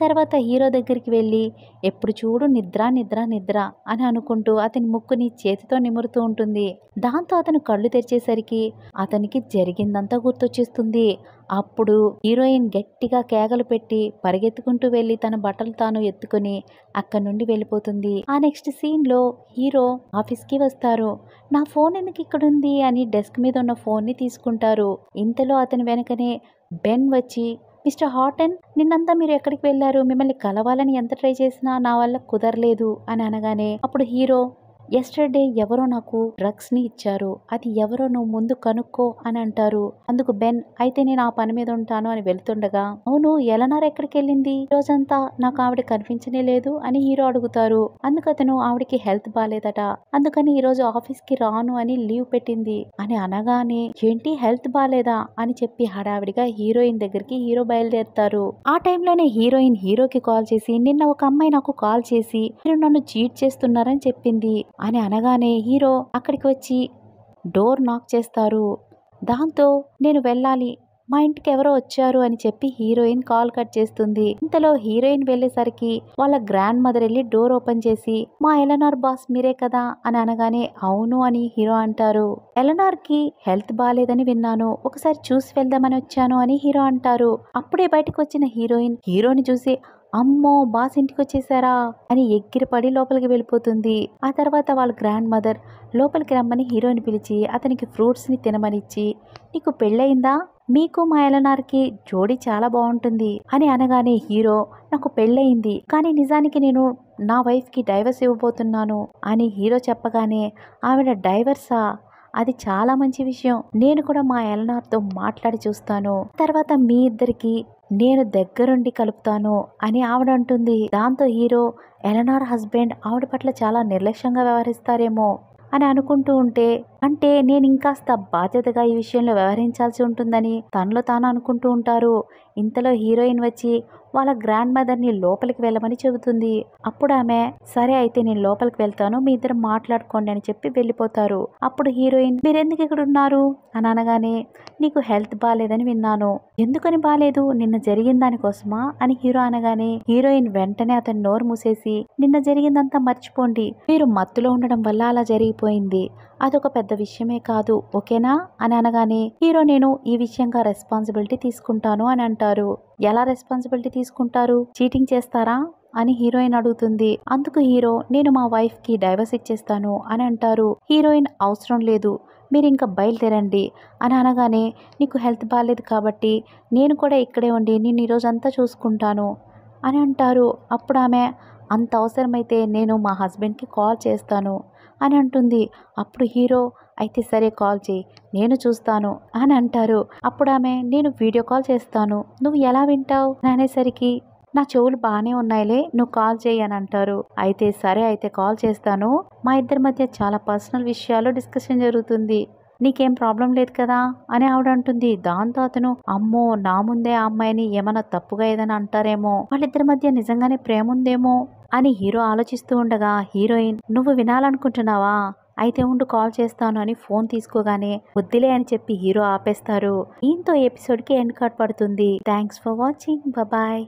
తర్వాత హీరో దగ్గరికి వెళ్ళి ఎప్పుడు చూడు నిద్ర నిద్ర నిద్ర అని అనుకుంటూ అతని ముక్కుని చేతితో నిమురుతూ ఉంటుంది. దాంతో అతను కళ్ళు తెరిచేసరికి అతనికి జరిగిందంతా గుర్తొచ్చేస్తుంది. అప్పుడు హీరోయిన్ గట్టిగా కేకలు పెట్టి పరిగెత్తుకుంటూ వెళ్ళి తన బట్టలు తాను ఎత్తుకుని అక్కడి నుండి వెళ్ళిపోతుంది. ఆ నెక్స్ట్ సీన్ లో హీరో ఆఫీస్ కి వస్తారు. నా ఫోన్ ఎందుకు ఇక్కడుంది అని డెస్క్ మీద ఉన్న ఫోన్ ని తీసుకుంటారు. ఇంతలో అతని వెనకనే బెన్ వచ్చి, మిస్టర్ హాటన్, నిన్నంతా మీరు ఎక్కడికి వెళ్ళారు? మిమ్మల్ని కలవాలని ఎంత ట్రై చేసినా నా వల్ల కుదరలేదు అని అనగానే అప్పుడు హీరో, ఎస్టర్డే ఎవరో నాకు డ్రగ్స్ ని ఇచ్చారు, అది ఎవరో నువ్వు ముందు కనుక్కో అని అంటారు. అందుకు బెన్, అయితే నేను ఆ పని మీద ఉంటాను అని వెళ్తుండగా, అవును ఎలనార్ ఎక్కడికి వెళ్ళింది? రోజంతా నాకు ఆవిడ కనిపించనే లేదు అని హీరో అడుగుతారు. అందుకు అతను ఆవిడకి హెల్త్ బాలేదట, అందుకని ఈ రోజు ఆఫీస్ కి రాను అని లీవ్ పెట్టింది అని అనగానే, ఏంటి హెల్త్ బాలేదా అని చెప్పి హడావిడిగా హీరోయిన్ దగ్గరికి హీరో బయలుదేరుతారు. ఆ టైంలోనే హీరోయిన్ హీరోకి కాల్ చేసి, నిన్న ఒక అమ్మాయి నాకు కాల్ చేసి మీరు నన్ను చీట్ చేస్తున్నారని చెప్పింది అని అనగానే హీరో అక్కడికి వచ్చి డోర్ నాక్ చేస్తారు. దాంతో నేను వెళ్ళాలి, మా ఇంటికి ఎవరో వచ్చారు అని చెప్పి హీరోయిన్ కాల్ కట్ చేస్తుంది. ఇంతలో హీరోయిన్ వెళ్ళేసరికి వాళ్ళ గ్రాండ్ మదర్ వెళ్ళి డోర్ ఓపెన్ చేసి, మా ఎలనార్ బాస్ మీరే కదా అని అనగానే అవును అని హీరో అంటారు. ఎలనార్ కి హెల్త్ బాలేదని విన్నాను, ఒకసారి చూసి వెళ్దామని వచ్చాను అని హీరో అంటారు. అప్పుడే బయటకు వచ్చిన హీరోయిన్ హీరోని చూసి, అమ్మో బాస్ ఇంటికి వచ్చేసారా అని ఎగిరిపడి లోపలికి వెళ్ళిపోతుంది. ఆ తర్వాత వాళ్ళ గ్రాండ్ మదర్ లోపలికి రమ్మని హీరోని పిలిచి అతనికి ఫ్రూట్స్ ని తినమనిచ్చి, నీకు పెళ్ళయిందా? మీకు మా ఎలనార్కి జోడీ చాలా బాగుంటుంది అని అనగానే హీరో, నాకు పెళ్ళయింది కానీ నిజానికి నేను నా వైఫ్ కి డైవర్స్ ఇవ్వబోతున్నాను అని హీరో చెప్పగానే, ఆవిడ డైవర్సా? అది చాలా మంచి విషయం, నేను కూడా మా ఎలనార్తో మాట్లాడి చూస్తాను, తర్వాత మీ ఇద్దరికి నేను దగ్గరుండి కలుపుతాను అని ఆవిడ అంటుంది. దాంతో హీరో, ఎలనార్ హస్బెండ్ ఆవిడ పట్ల చాలా నిర్లక్ష్యంగా వ్యవహరిస్తారేమో అని అనుకుంటూ ఉంటే, అంటే నేను ఇంకాస్త బాధ్యతగా ఈ విషయంలో వ్యవహరించాల్సి ఉంటుందని తనలో తాను అనుకుంటూ ఉంటారు. ఇంతలో హీరోయిన్ వచ్చి వాళ్ళ గ్రాండ్ మదర్ని లోపలికి వెళ్ళమని చెబుతుంది. అప్పుడు ఆమె, సరే అయితే నేను లోపలికి వెళ్తాను, మీ ఇద్దరు మాట్లాడుకోండి అని చెప్పి వెళ్ళిపోతారు. అప్పుడు హీరోయిన్, మీరెందుకు ఇక్కడ ఉన్నారు అని అనగానే, నీకు హెల్త్ బాలేదని విన్నాను, ఎందుకని బాలేదు, నిన్న జరిగిన దానికోసమా అని హీరో అనగానే హీరోయిన్ వెంటనే అతని నోరు మూసేసి, నిన్న జరిగిందంతా మర్చిపోండి, మీరు మత్తులో ఉండడం వల్ల అలా జరిగిపోయింది, అదొక పెద్ద విషయమే కాదు, ఓకేనా అని అనగానే హీరో, నేను ఈ విషయంగా రెస్పాన్సిబిలిటీ తీసుకుంటాను అని అంటారు. ఎలా రెస్పాన్సిబిలిటీ తీసుకుంటారు? చీటింగ్ చేస్తారా అని హీరోయిన్ అడుగుతుంది. అందుకు హీరో, నేను మా వైఫ్ కి డైవర్స్ ఇచ్చేస్తాను అని అంటారు. హీరోయిన్, అవసరం లేదు, మీరు ఇంకా బయలుదేరండి అని అనగానే, నీకు హెల్త్ బాగాలేదు కాబట్టి నేను కూడా ఇక్కడే ఉండి నిన్ను ఈరోజంతా చూసుకుంటాను అని అంటారు. అప్పుడు ఆమె, అంత అవసరమైతే నేను మా హస్బెండ్కి కాల్ చేస్తాను అని అంటుంది. అప్పుడు హీరో, అయితే సరే కాల్ చేయి, నేను చూస్తాను అని అంటారు. అప్పుడు ఆమె, నేను వీడియో కాల్ చేస్తాను, నువ్వు ఎలా వింటావు అని అనేసరికి, నా చెవులు బాగానే ఉన్నాయిలే, నువ్వు కాల్ చేయి అని అంటారు. అయితే సరే అయితే కాల్ చేస్తాను, మా ఇద్దరి మధ్య చాలా పర్సనల్ విషయాలు డిస్కషన్ జరుగుతుంది, నీకేం ప్రాబ్లం లేదు కదా అని ఆవిడ అంటుంది. దాంతో అతను, అమ్మో నా ముందే ఆ అమ్మాయిని ఏమన్నా తప్పుగా ఏదైనా అంటారేమో, వాళ్ళిద్దరి మధ్య నిజంగానే ప్రేమ ఉందేమో అని హీరో ఆలోచిస్తూ ఉండగా హీరోయిన్, నువ్వు వినాలనుకుంటున్నావా, అయితే ఉండు కాల్ చేస్తాను అని ఫోన్ తీసుకోగానే, వద్దులే అని చెప్పి హీరో ఆపేస్తారు. దీంతో ఎపిసోడ్కి ఎండ్ కార్డ్ పడుతుంది. Thanks for watching, bye.